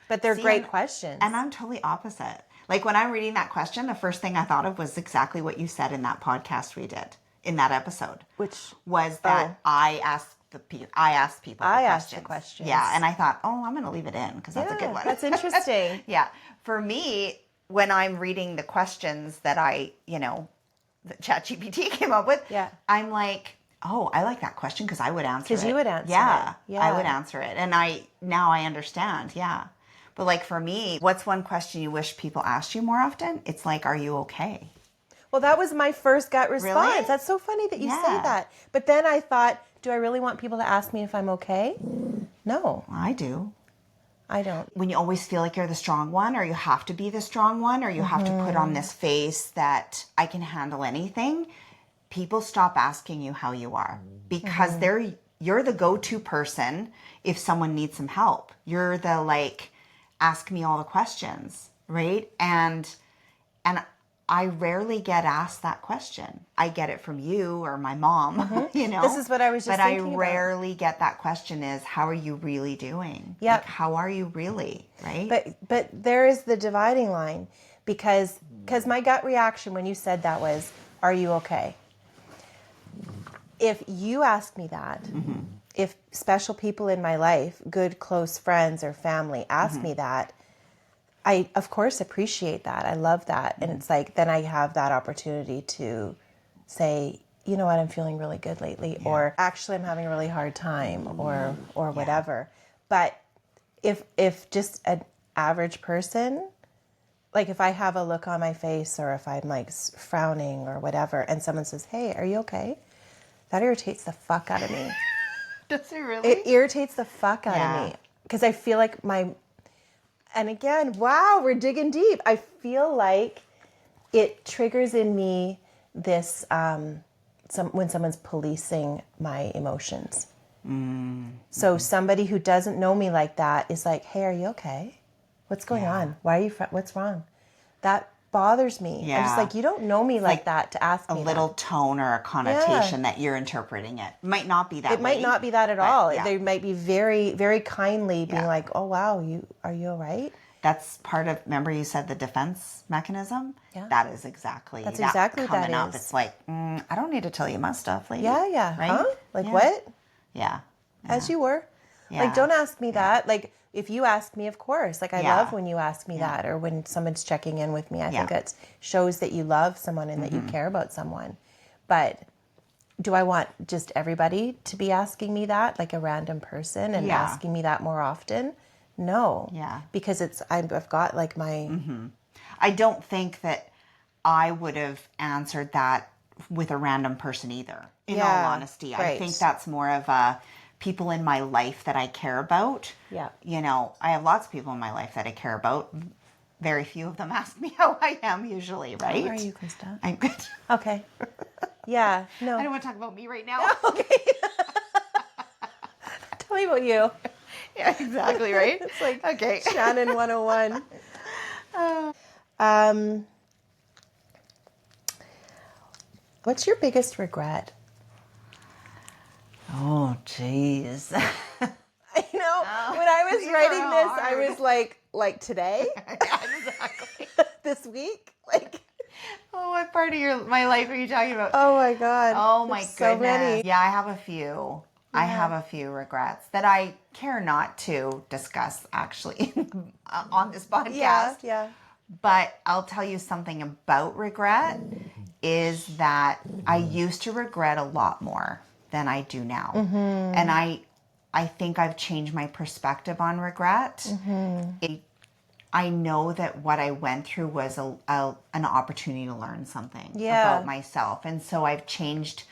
[SPEAKER 1] But they're
[SPEAKER 2] See,
[SPEAKER 1] great questions.
[SPEAKER 2] And I'm totally opposite. Like when I'm reading that question, the first thing I thought of was exactly what you said in that podcast we did in that episode.
[SPEAKER 1] Which
[SPEAKER 2] was that I asked people
[SPEAKER 1] the
[SPEAKER 2] questions.
[SPEAKER 1] questions.
[SPEAKER 2] Yeah, and I thought, oh, I'm going to leave it in because that's a good one.
[SPEAKER 1] That's interesting.
[SPEAKER 2] Yeah, for me, when I'm reading the questions that that ChatGPT came up with,
[SPEAKER 1] Yeah.
[SPEAKER 2] I'm like, oh, I like that question because I would answer it.
[SPEAKER 1] Because you would answer
[SPEAKER 2] yeah,
[SPEAKER 1] it. Yeah.
[SPEAKER 2] I would answer it. And now I understand. Yeah. But like for me, what's one question you wish people asked you more often? It's like, are you okay?
[SPEAKER 1] Well, that was my first gut response.
[SPEAKER 2] Really?
[SPEAKER 1] That's so funny that you say
[SPEAKER 2] Yeah.
[SPEAKER 1] that. But then I thought, do I really want people to ask me if I'm okay? No,
[SPEAKER 2] I do.
[SPEAKER 1] I don't.
[SPEAKER 2] When you always feel like you're the strong one, or you have to be the strong one, or you have to put on this face that I can handle anything, people stop asking you how you are because you're the go-to person if someone needs some help. You're the like, ask me all the questions, right? And I rarely get asked that question. I get it from you or my mom,
[SPEAKER 1] This is what I was just
[SPEAKER 2] but
[SPEAKER 1] thinking
[SPEAKER 2] I
[SPEAKER 1] about.
[SPEAKER 2] rarely get that question is, how are you really doing?
[SPEAKER 1] Yep.
[SPEAKER 2] Like, how are you really, right?
[SPEAKER 1] But there is the dividing line because my gut reaction when you said that was, are you okay? If you ask me that, if special people in my life, good close friends or family ask me that, I of course appreciate that. I love that. And it's like then I have that opportunity to say, you know what, I'm feeling really good lately, or actually I'm having a really hard time, or whatever. But if just an average person, like if I have a look on my face or if I'm like frowning or whatever and someone says, hey, are you okay? That irritates the fuck out of me.
[SPEAKER 2] Does it really?
[SPEAKER 1] It irritates the fuck out of me because I feel like and again, wow, we're digging deep. I feel like it triggers in me this, when someone's policing my emotions. So somebody who doesn't know me like that is like, hey, are you okay? What's going on? Why are you, what's wrong? That bothers me. I'm just like, you don't know me like that to ask me
[SPEAKER 2] a little tone or a connotation that you're interpreting it. Might not be that
[SPEAKER 1] It might not be that at
[SPEAKER 2] but,
[SPEAKER 1] all.
[SPEAKER 2] yeah.
[SPEAKER 1] They might be very, very kindly being like, oh, wow, are you all right?
[SPEAKER 2] That's part of, remember you said the defense mechanism?
[SPEAKER 1] Yeah.
[SPEAKER 2] That is exactly
[SPEAKER 1] That's
[SPEAKER 2] that
[SPEAKER 1] exactly what
[SPEAKER 2] coming
[SPEAKER 1] that
[SPEAKER 2] up.
[SPEAKER 1] is.
[SPEAKER 2] It's like, I don't need to tell you my stuff, lady.
[SPEAKER 1] Yeah.
[SPEAKER 2] Right?
[SPEAKER 1] Huh? Like
[SPEAKER 2] Yeah.
[SPEAKER 1] what?
[SPEAKER 2] Yeah.
[SPEAKER 1] As you were.
[SPEAKER 2] Yeah.
[SPEAKER 1] Like, don't ask me that. Like, if you ask me, of course. Like, I
[SPEAKER 2] Yeah.
[SPEAKER 1] love when you ask me that, or when someone's checking in with me. I think it shows that you love someone and that you care about someone. But do I want just everybody to be asking me that, like a random person, and asking me that more often? No.
[SPEAKER 2] Yeah.
[SPEAKER 1] Because I've got like my...
[SPEAKER 2] I don't think that I would have answered that with a random person either, in all honesty. I
[SPEAKER 1] right.
[SPEAKER 2] think that's more of a people in my life that I care about.
[SPEAKER 1] Yeah.
[SPEAKER 2] I have lots of people in my life that I care about. Very few of them ask me how I am usually, right?
[SPEAKER 1] How are you, Krista?
[SPEAKER 2] I'm good.
[SPEAKER 1] Okay. Yeah. No.
[SPEAKER 2] I don't want to talk about me right now.
[SPEAKER 1] Okay. Tell me about you.
[SPEAKER 2] Yeah, exactly, right?
[SPEAKER 1] It's like
[SPEAKER 2] okay.
[SPEAKER 1] Shannon 101. What's your biggest regret?
[SPEAKER 2] Oh, jeez.
[SPEAKER 1] When I was
[SPEAKER 2] these
[SPEAKER 1] writing
[SPEAKER 2] are
[SPEAKER 1] this,
[SPEAKER 2] hard.
[SPEAKER 1] I was like today,
[SPEAKER 2] Exactly.
[SPEAKER 1] this week, like.
[SPEAKER 2] Oh, what part of my life are you talking about?
[SPEAKER 1] Oh my God.
[SPEAKER 2] Oh my
[SPEAKER 1] There's
[SPEAKER 2] goodness.
[SPEAKER 1] so many.
[SPEAKER 2] Yeah, I have a few. I have a few regrets that I care not to discuss actually on this podcast.
[SPEAKER 1] Yeah.
[SPEAKER 2] But I'll tell you something about regret is that I used to regret a lot more than I do now. And I think I've changed my perspective on regret. I know that what I went through was an opportunity to learn something
[SPEAKER 1] Yeah.
[SPEAKER 2] about myself. And so I've changed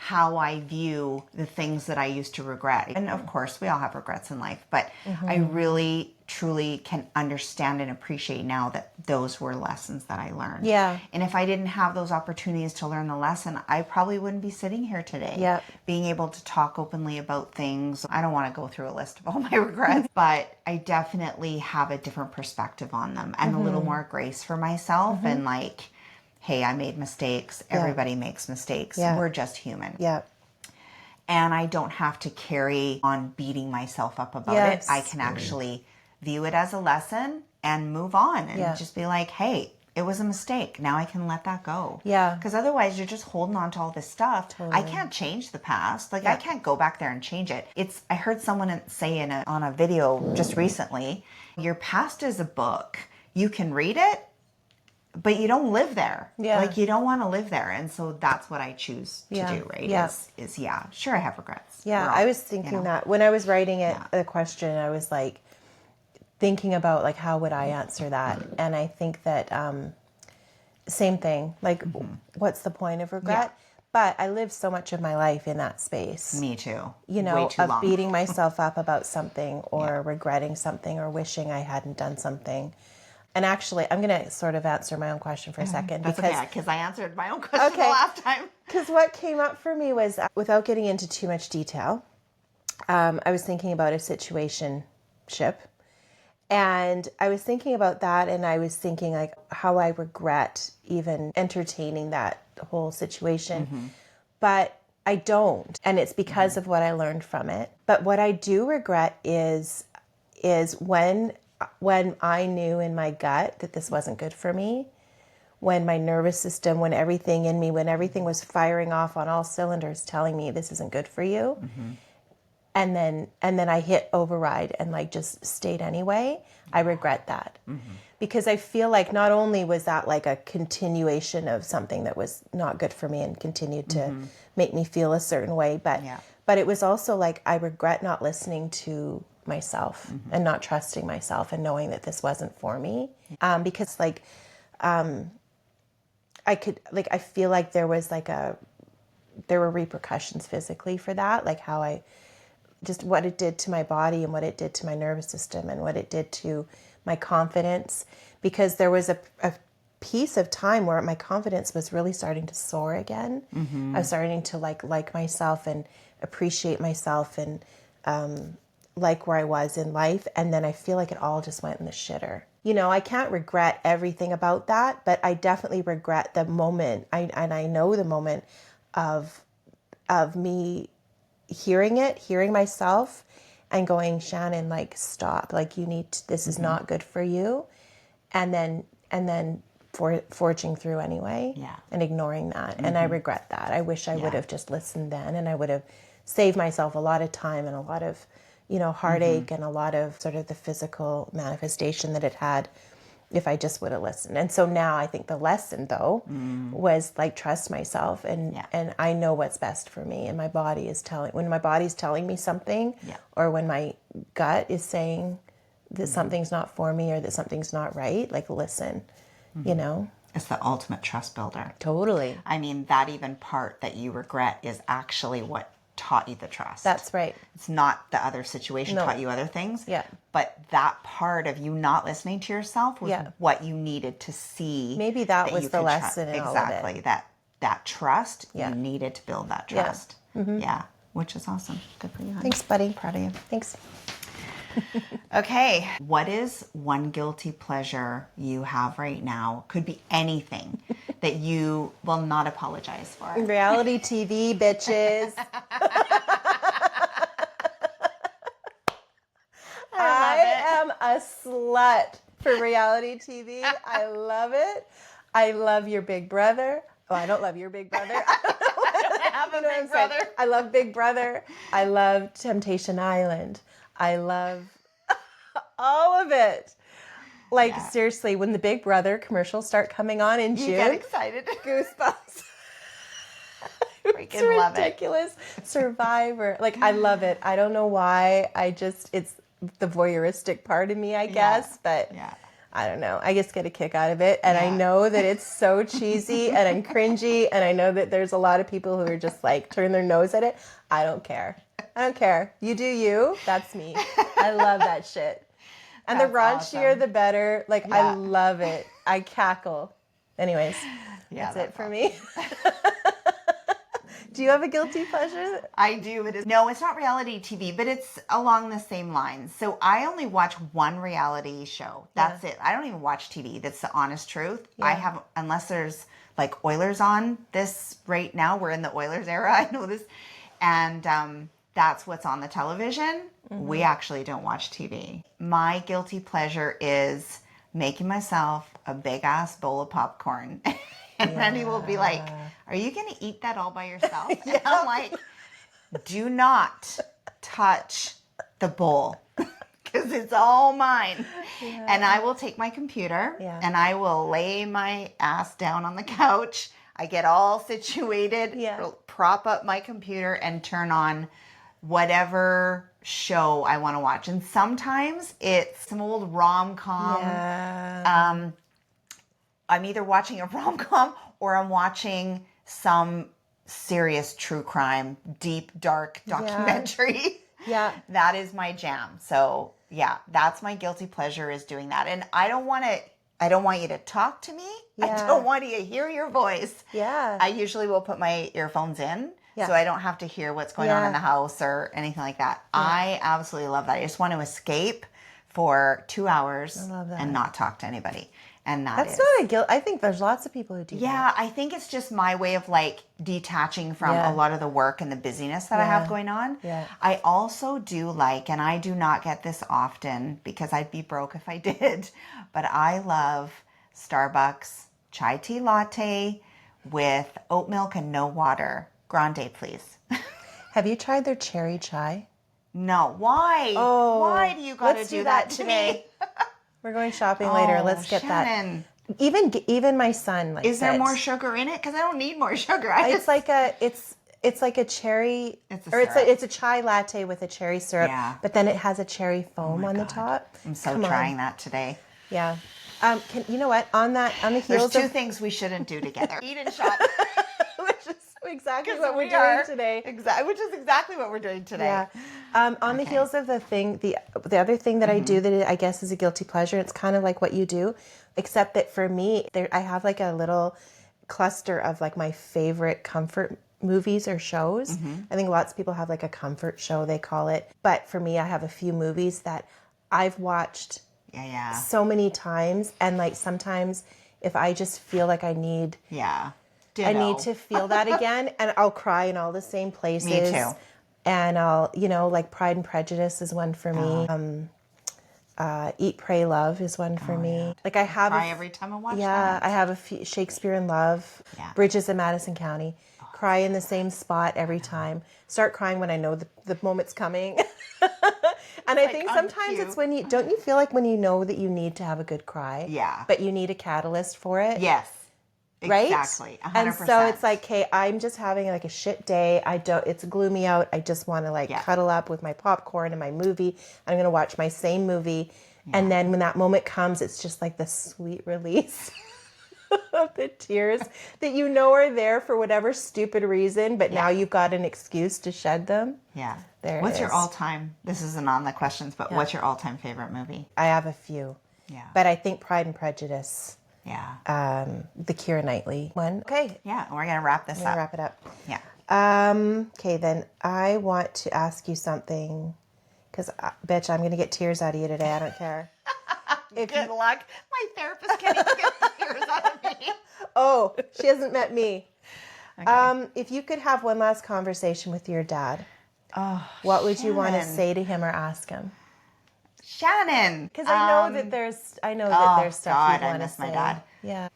[SPEAKER 2] how I view the things that I used to regret. And of course, we all have regrets in life, but I really, truly can understand and appreciate now that those were lessons that I learned.
[SPEAKER 1] Yeah.
[SPEAKER 2] And if I didn't have those opportunities to learn the lesson, I probably wouldn't be sitting here today.
[SPEAKER 1] Yep.
[SPEAKER 2] Being able to talk openly about things. I don't want to go through a list of all my regrets, but I definitely have a different perspective on them and a little more grace for myself and like, hey, I made mistakes. Everybody makes mistakes.
[SPEAKER 1] Yeah.
[SPEAKER 2] We're just human.
[SPEAKER 1] Yeah.
[SPEAKER 2] And I don't have to carry on beating myself up about
[SPEAKER 1] Yes.
[SPEAKER 2] it. I can actually view it as a lesson and move on and just be like, hey, it was a mistake. Now I can let that go.
[SPEAKER 1] Yeah.
[SPEAKER 2] Because otherwise you're just holding on to all this stuff. I can't change the past. Like I can't go back there and change it. I heard someone say on a video just recently, your past is a book. You can read it, but you don't live there.
[SPEAKER 1] Yeah.
[SPEAKER 2] Like you don't want to live there. And so that's what I choose to
[SPEAKER 1] Yeah.
[SPEAKER 2] do, right?
[SPEAKER 1] Yeah.
[SPEAKER 2] Is sure I have regrets.
[SPEAKER 1] Yeah,
[SPEAKER 2] We're all,
[SPEAKER 1] I was thinking that when I was writing it,
[SPEAKER 2] Yeah.
[SPEAKER 1] the question, I was like thinking about like how would I answer that, and I think that same thing. Like, what's the point of regret?
[SPEAKER 2] Yeah.
[SPEAKER 1] But I lived so much of my life in that space.
[SPEAKER 2] Me too.
[SPEAKER 1] You know,
[SPEAKER 2] Way too
[SPEAKER 1] of
[SPEAKER 2] long.
[SPEAKER 1] beating myself up about something or regretting something or wishing I hadn't done something. And actually, I'm going to sort of answer my own question for a second.
[SPEAKER 2] That's
[SPEAKER 1] because
[SPEAKER 2] okay, because I answered my own question the
[SPEAKER 1] Okay.
[SPEAKER 2] last time.
[SPEAKER 1] Because what came up for me was, without getting into too much detail, I was thinking about a situationship. And I was thinking about that, and I was thinking like how I regret even entertaining that whole situation. But I don't. And it's because of what I learned from it. But what I do regret is when I knew in my gut that this wasn't good for me, when my nervous system, when everything in me, when everything was firing off on all cylinders telling me this isn't good for you. And then I hit override and like just stayed anyway. I regret that. Because I feel like not only was that like a continuation of something that was not good for me and continued to make me feel a certain way, but it was also like I regret not listening to myself and not trusting myself and knowing that this wasn't for me. Because like I feel like there were repercussions physically for that, like how just what it did to my body and what it did to my nervous system and what it did to my confidence, because there was a piece of time where my confidence was really starting to soar again. I was starting to like myself and appreciate myself and like where I was in life. And then I feel like it all just went in the shitter. You know, I can't regret everything about that, but I definitely regret the moment. I know the moment of me hearing myself and going, Shannon, like, stop, like, you need to, this is not good for you. And then forging through anyway and ignoring that. And I regret that. I wish I would have just listened then, and I would have saved myself a lot of time and a lot of, heartache and a lot of sort of the physical manifestation that it had if I just would have listened. And so now I think the lesson though was like, trust myself and I know what's best for me. And my body is when my body's telling me something or when my gut is saying that something's not for me or that something's not right, like listen,
[SPEAKER 2] It's the ultimate trust builder.
[SPEAKER 1] Totally.
[SPEAKER 2] I mean, that even part that you regret is actually what taught you the trust.
[SPEAKER 1] That's right.
[SPEAKER 2] It's not the other situation taught you other things.
[SPEAKER 1] Yeah.
[SPEAKER 2] But that part of you not listening to yourself was what you needed to see.
[SPEAKER 1] Maybe that was
[SPEAKER 2] you
[SPEAKER 1] the
[SPEAKER 2] could
[SPEAKER 1] lesson in all of it.
[SPEAKER 2] Exactly. That trust, you needed to build that trust. Yeah. Which is awesome. Good for you, honey.
[SPEAKER 1] Thanks, buddy.
[SPEAKER 2] Proud of you.
[SPEAKER 1] Thanks.
[SPEAKER 2] Okay. What is one guilty pleasure you have right now? Could be anything that you will not apologize for.
[SPEAKER 1] Reality TV, bitches. I am a slut for reality TV. I love it. I love your Big Brother. Oh, I don't love your Big Brother.
[SPEAKER 2] I have a big brother.
[SPEAKER 1] I love Big Brother. I love Temptation Island. I love all of it. Like, seriously, when the Big Brother commercials start coming on in June,
[SPEAKER 2] You get excited.
[SPEAKER 1] goosebumps.
[SPEAKER 2] Freaking love it.
[SPEAKER 1] Ridiculous. Survivor. Like, I love it. I don't know why. It's the voyeuristic part of me, I guess. But I don't know. I just get a kick out of it. And I
[SPEAKER 2] Yeah.
[SPEAKER 1] know that it's so cheesy and I'm cringy. And I know that there's a lot of people who are just like turn their nose at it. I don't care. I don't care. You do you. That's me. I love that shit. And
[SPEAKER 2] That's
[SPEAKER 1] the raunchier,
[SPEAKER 2] awesome.
[SPEAKER 1] the better. Like,
[SPEAKER 2] Yeah.
[SPEAKER 1] I love it. I cackle. Anyways,
[SPEAKER 2] Yeah,
[SPEAKER 1] that's it for
[SPEAKER 2] awesome.
[SPEAKER 1] me. Do you have a guilty pleasure?
[SPEAKER 2] I do. No, it's not reality TV, but it's along the same lines. So I only watch one reality show. That's it. I don't even watch TV. That's the honest truth. I have, unless there's like Oilers on this right now. We're in the Oilers era. I know this. And that's what's on the television. We actually don't watch TV. My guilty pleasure is making myself a big ass bowl of popcorn. And Randy will be like, are you going to eat that all by yourself? And I'm like, do not touch the bowl because it's all mine. And I will take my computer and I will lay my ass down on the couch. I get all situated, prop up my computer and turn on whatever show I want to watch. And sometimes it's some old rom-com. I'm either watching a rom-com or I'm watching some serious true crime, deep, dark documentary.
[SPEAKER 1] Yeah.
[SPEAKER 2] That is my jam. So yeah, that's my guilty pleasure is doing that. And I don't want you to talk to me. I don't want you to hear your voice.
[SPEAKER 1] Yeah.
[SPEAKER 2] I usually will put my earphones in so I don't have to hear what's going on in the house or anything like that. I absolutely love that. I just want to escape for 2 hours and not talk to anybody. And
[SPEAKER 1] that's not a guilt. I think there's lots of people who do that.
[SPEAKER 2] Yeah, I think it's just my way of like detaching from a lot of the work and the busyness that I have going on.
[SPEAKER 1] Yeah.
[SPEAKER 2] I also do like, and I do not get this often because I'd be broke if I did, but I love Starbucks chai tea latte with oat milk and no water. Grande, please.
[SPEAKER 1] Have you tried their cherry chai?
[SPEAKER 2] No. Why?
[SPEAKER 1] Oh,
[SPEAKER 2] why do you got to
[SPEAKER 1] let's
[SPEAKER 2] do that to me?
[SPEAKER 1] We're going shopping later. Let's get
[SPEAKER 2] Shannon.
[SPEAKER 1] that. Even my son likes it.
[SPEAKER 2] Is there more sugar in it? Because I don't need more sugar.
[SPEAKER 1] It's like a cherry. It's a chai latte with a cherry syrup.
[SPEAKER 2] Yeah.
[SPEAKER 1] But then it has a cherry foam on the top.
[SPEAKER 2] I'm trying that today.
[SPEAKER 1] Yeah. You know what? On the heels
[SPEAKER 2] There's two things we shouldn't do together: eat and shop.
[SPEAKER 1] which is exactly what we're doing today.
[SPEAKER 2] Which is exactly what we're doing today.
[SPEAKER 1] Yeah. On the heels of the other thing that I do that I guess is a guilty pleasure, it's kind of like what you do, except that for me, I have like a little cluster of like my favorite comfort movies or shows. I think lots of people have like a comfort show, they call it. But for me, I have a few movies that I've watched so many times. And like sometimes if I just feel like I need to feel that again, and I'll cry in all the same places.
[SPEAKER 2] Me too.
[SPEAKER 1] And I'll, like Pride and Prejudice is one for me. Eat, Pray, Love is one for me.
[SPEAKER 2] Yeah.
[SPEAKER 1] Like I have
[SPEAKER 2] cry every time I watch that.
[SPEAKER 1] Yeah, I have a few, Shakespeare in Love, Bridges in Madison County. Cry in the same spot every time. Start crying when I know the moment's coming. And I think sometimes it's when don't you feel like when you know that you need to have a good cry?
[SPEAKER 2] Yeah.
[SPEAKER 1] But you need a catalyst for it?
[SPEAKER 2] Yes.
[SPEAKER 1] Right?
[SPEAKER 2] Exactly. 100%.
[SPEAKER 1] And so it's like, okay, I'm just having like a shit day. It's gloomy out. I just want to like cuddle up with my popcorn and my movie. I'm going to watch my same movie. Yeah. And then when that moment comes, it's just like the sweet release of the tears that are there for whatever stupid reason, but now you've got an excuse to shed them.
[SPEAKER 2] Yeah.
[SPEAKER 1] What's
[SPEAKER 2] your all-time, this isn't on the questions, but what's your all-time favorite movie?
[SPEAKER 1] I have a few. Yeah. But I think Pride and Prejudice.
[SPEAKER 2] Yeah.
[SPEAKER 1] The Keira Knightley one. Okay.
[SPEAKER 2] Yeah, we're going to wrap this up.
[SPEAKER 1] Wrap it up.
[SPEAKER 2] Yeah.
[SPEAKER 1] Okay, then I want to ask you something because, bitch, I'm going to get tears out of you today. I don't care.
[SPEAKER 2] Good luck. My therapist can't even get tears out of me.
[SPEAKER 1] Oh, she hasn't met me. Okay. If you could have one last conversation with your dad, what would you want to say to him or ask him?
[SPEAKER 2] Shannon.
[SPEAKER 1] Because I know that there's stuff you want to say.
[SPEAKER 2] I miss my dad.
[SPEAKER 1] Yeah.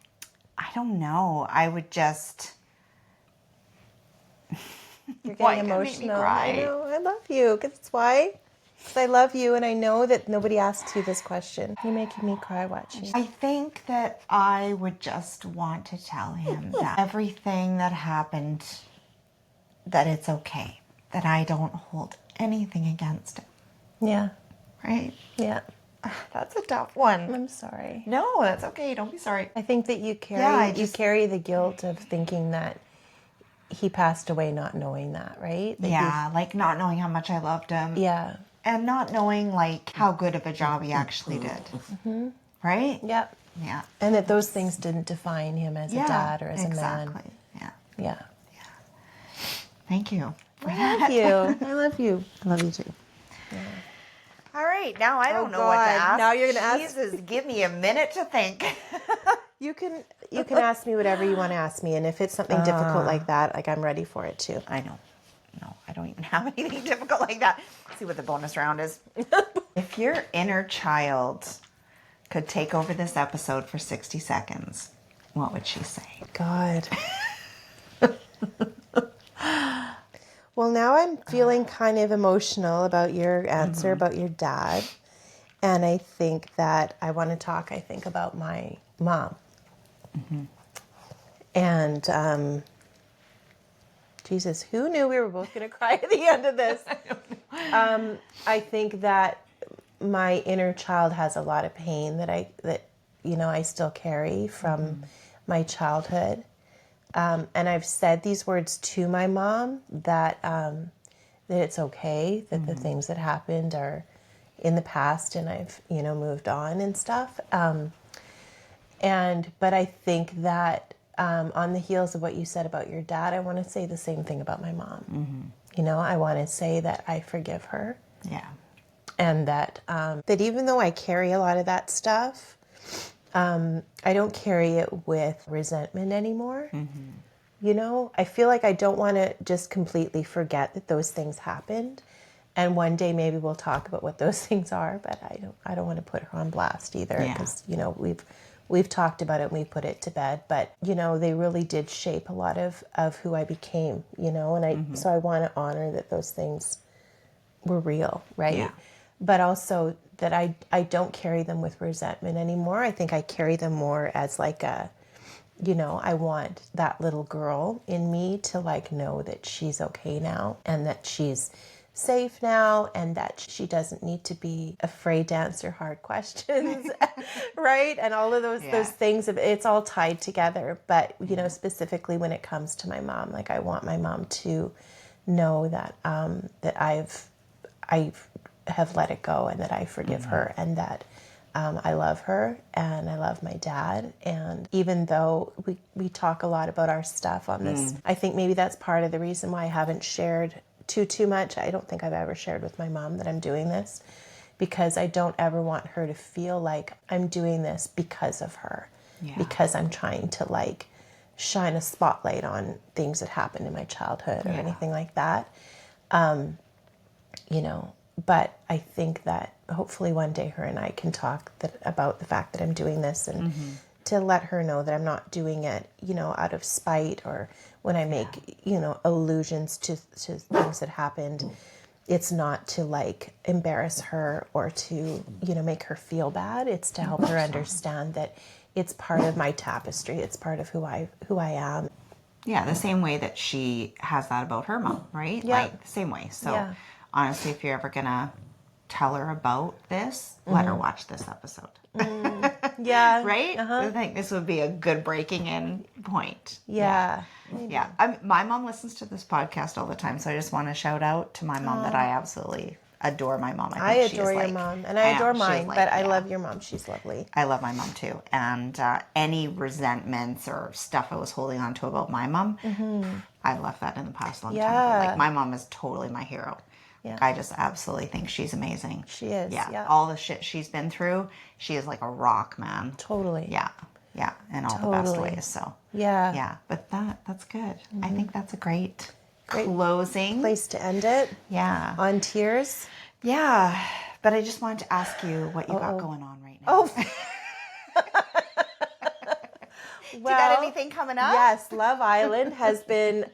[SPEAKER 2] I don't know. I would just.
[SPEAKER 1] You're getting emotional. I know. I love you. That's why. Because I love you, and I know that nobody asks you this question. You're making me cry watching.
[SPEAKER 2] I think that I would just want to tell him that everything that happened, that it's okay. That I don't hold anything against him.
[SPEAKER 1] Yeah.
[SPEAKER 2] Right?
[SPEAKER 1] Yeah.
[SPEAKER 2] That's a tough one.
[SPEAKER 1] I'm sorry.
[SPEAKER 2] No, that's okay. Don't be sorry.
[SPEAKER 1] I think that you carry
[SPEAKER 2] Yeah,
[SPEAKER 1] you carry the guilt of thinking that he passed away not knowing that, right? That
[SPEAKER 2] Yeah, like not knowing how much I loved him.
[SPEAKER 1] Yeah.
[SPEAKER 2] And not knowing like how good of a job he actually did. Right?
[SPEAKER 1] Yep.
[SPEAKER 2] Yeah.
[SPEAKER 1] And that those things didn't define him as a dad or as
[SPEAKER 2] exactly.
[SPEAKER 1] a man.
[SPEAKER 2] Yeah.
[SPEAKER 1] Yeah.
[SPEAKER 2] Thank you.
[SPEAKER 1] I love you. I love you.
[SPEAKER 3] I love you too.
[SPEAKER 2] All right, now I don't know what to
[SPEAKER 1] God.
[SPEAKER 2] ask.
[SPEAKER 1] Now you're gonna ask-
[SPEAKER 2] Jesus, give me a minute to think.
[SPEAKER 1] You can ask me whatever you want to ask me, and if it's something difficult like that, like I'm ready for it too.
[SPEAKER 2] I know. No, I don't even have anything difficult like that. Let's see what the bonus round is. If your inner child could take over this episode for 60 seconds, what would she say?
[SPEAKER 1] God. Well, now I'm feeling kind of emotional about your answer about your dad. And I think that I want to talk, about my mom. And, Jesus, who knew we were both going to cry at the end of this? I think that my inner child has a lot of pain that I still carry from my childhood. And I've said these words to my mom that it's okay, that the things that happened are in the past and I've, moved on and stuff. But I think that on the heels of what you said about your dad, I want to say the same thing about my mom. I want to say that I forgive her.
[SPEAKER 2] Yeah.
[SPEAKER 1] And that even though I carry a lot of that stuff, I don't carry it with resentment anymore. I feel like I don't want to just completely forget that those things happened. And one day maybe we'll talk about what those things are, but I don't want to put her on blast either because, we've talked about it and we put it to bed, but they really did shape a lot of who I became, and so I want to honor that those things were real, right?
[SPEAKER 2] Yeah.
[SPEAKER 1] But also that I don't carry them with resentment anymore. I think I carry them more as like I want that little girl in me to know that she's okay now and that she's safe now and that she doesn't need to be afraid to answer hard questions, right? And all of those things, it's all tied together. But, specifically when it comes to my mom, I want my mom to know that that I have let it go and that I forgive her and that I love her and I love my dad. And even though we talk a lot about our stuff on this, I think maybe that's part of the reason why I haven't shared too much. I don't think I've ever shared with my mom that I'm doing this because I don't ever want her to feel like I'm doing this because of her, because I'm trying to shine a spotlight on things that happened in my childhood or anything like that. But I think that hopefully one day her and I can talk about the fact that I'm doing this and to let her know that I'm not doing it, out of spite or when I make, allusions to things that happened. It's not to embarrass her or to, make her feel bad. It's to help her understand that it's part of my tapestry. It's part of who I am.
[SPEAKER 2] Yeah, the same way that she has that about her mom, right?
[SPEAKER 1] Yeah.
[SPEAKER 2] The same way. So honestly, if you're ever going to tell her about this, let her watch this episode.
[SPEAKER 1] Yeah.
[SPEAKER 2] Right? I think this would be a good breaking in point.
[SPEAKER 1] Yeah.
[SPEAKER 2] Yeah. My mom listens to this podcast all the time, so I just want to shout out to my mom that I absolutely adore my mom.
[SPEAKER 1] I adore your mom, and I adore mine, but I love your mom. She's lovely.
[SPEAKER 2] I love my mom too. And any resentments or stuff I was holding on to about my mom, I left that in the past a long time ago. My mom is totally my hero. Yeah. I just absolutely think she's amazing.
[SPEAKER 1] She is.
[SPEAKER 2] Yeah. All the shit she's been through, she is like a rock, man.
[SPEAKER 1] Totally.
[SPEAKER 2] Yeah. Yeah. In all the best ways. So
[SPEAKER 1] yeah.
[SPEAKER 2] Yeah. But that's good. I think that's a great closing
[SPEAKER 1] place to end it.
[SPEAKER 2] Yeah.
[SPEAKER 1] On tears.
[SPEAKER 2] Yeah. But I just wanted to ask you what you got going on right now.
[SPEAKER 1] Oh.
[SPEAKER 2] You got anything coming up?
[SPEAKER 1] Yes. Love Island has been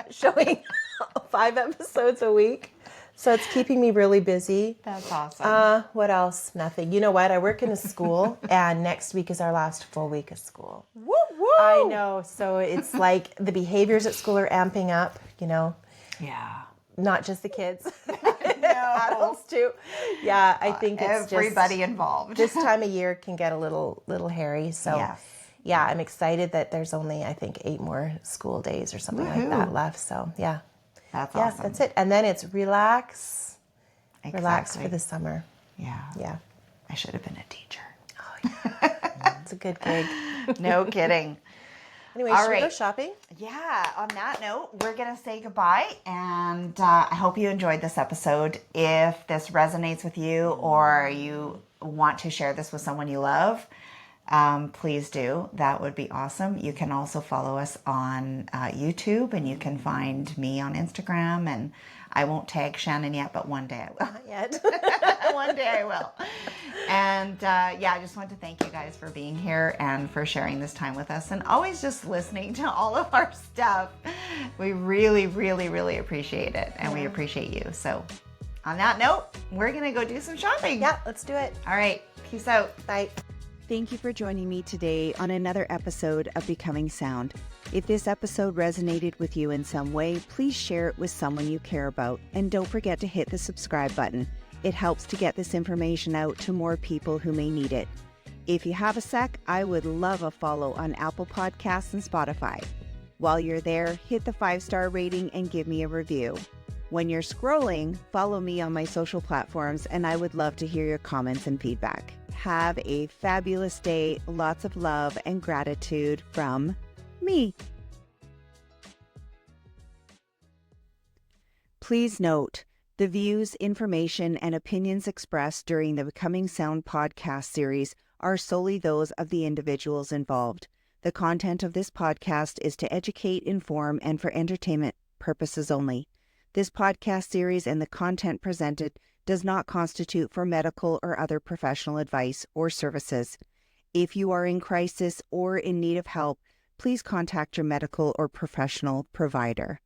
[SPEAKER 1] showing 5 episodes a week. So it's keeping me really busy.
[SPEAKER 2] That's awesome.
[SPEAKER 1] What else? Nothing. You know what? I work in a school, and next week is our last full week of school.
[SPEAKER 2] Woo woo!
[SPEAKER 1] I know. So it's the behaviors at school are amping up,
[SPEAKER 2] Yeah.
[SPEAKER 1] Not just the kids. Adults too. Yeah, I think it's
[SPEAKER 2] everybody
[SPEAKER 1] just,
[SPEAKER 2] involved.
[SPEAKER 1] this time of year can get a little hairy. So
[SPEAKER 2] Yes.
[SPEAKER 1] yeah, I'm excited that there's only, I think, 8 more school days or something like that left. So yeah.
[SPEAKER 2] That's
[SPEAKER 1] Yeah,
[SPEAKER 2] awesome.
[SPEAKER 1] that's it. And then it's relax
[SPEAKER 2] Exactly.
[SPEAKER 1] for the summer.
[SPEAKER 2] Yeah.
[SPEAKER 1] Yeah.
[SPEAKER 2] I should have been a teacher.
[SPEAKER 1] It's a good gig.
[SPEAKER 2] No kidding.
[SPEAKER 1] Anyway,
[SPEAKER 2] All
[SPEAKER 1] should we go
[SPEAKER 2] right.
[SPEAKER 1] shopping?
[SPEAKER 2] Yeah, on that note, we're going to say goodbye. And I hope you enjoyed this episode. If this resonates with you or you want to share this with someone you love, please do. That would be awesome. You can also follow us on YouTube, and you can find me on Instagram. And I won't tag Shannon yet, but one day I will.
[SPEAKER 1] Not yet.
[SPEAKER 2] One day I will. And yeah, I just want to thank you guys for being here and for sharing this time with us and always just listening to all of our stuff. We really, really, really appreciate it. And we appreciate you. So on that note, we're going to go do some shopping.
[SPEAKER 1] Yeah, let's do it.
[SPEAKER 2] All right. Peace out.
[SPEAKER 1] Bye.
[SPEAKER 3] Thank you for joining me today on another episode of Becoming Sound. If this episode resonated with you in some way, please share it with someone you care about. And don't forget to hit the subscribe button. It helps to get this information out to more people who may need it. If you have a sec, I would love a follow on Apple Podcasts and Spotify. While you're there, hit the 5-star rating and give me a review. When you're scrolling, follow me on my social platforms, and I would love to hear your comments and feedback. Have a fabulous day, lots of love and gratitude from me. Please note, the views, information, and opinions expressed during the Becoming Sound podcast series are solely those of the individuals involved. The content of this podcast is to educate, inform, and for entertainment purposes only. This podcast series and the content presented does not constitute for medical or other professional advice or services. If you are in crisis or in need of help, please contact your medical or professional provider.